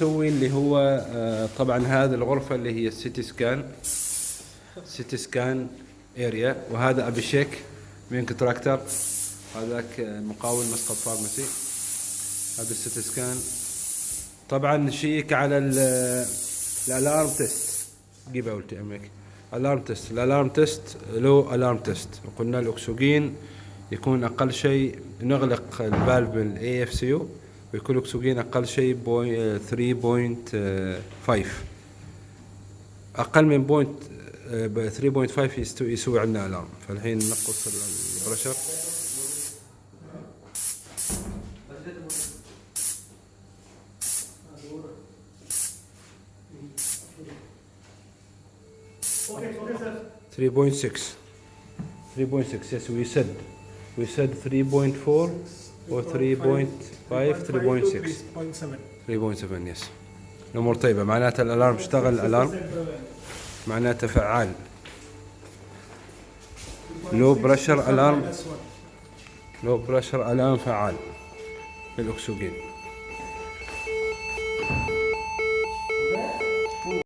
نسوي اللي هو طبعا هذه الغرفة اللي هي السيتي سكان اريا، وهذا ابيشيك من كونتراكتر، هذاك مقاول مسقط فارماسي. هذا السيتي سكان. طبعا نشيك على الالارم تيست. جيب اولتي امك الارم تيست. الالارم تيست له الارم تيست، وقلنا الاكسجين يكون اقل شيء، نغلق الفالف من الاي اف سي يو ويكون الاكسجين اقل شيء 3.5، اقل من 3.5 يسوي عندنا الارم. فالحين نقص البريشر. Okay, sir. 3.6. Yes, we said 3.4 or 3.5. 3.7 yes. الأمور طيبة، معناتها الألارم اشتغل. الألارم معناته فعال. لو بريشر ألارم فعال للأكسجين.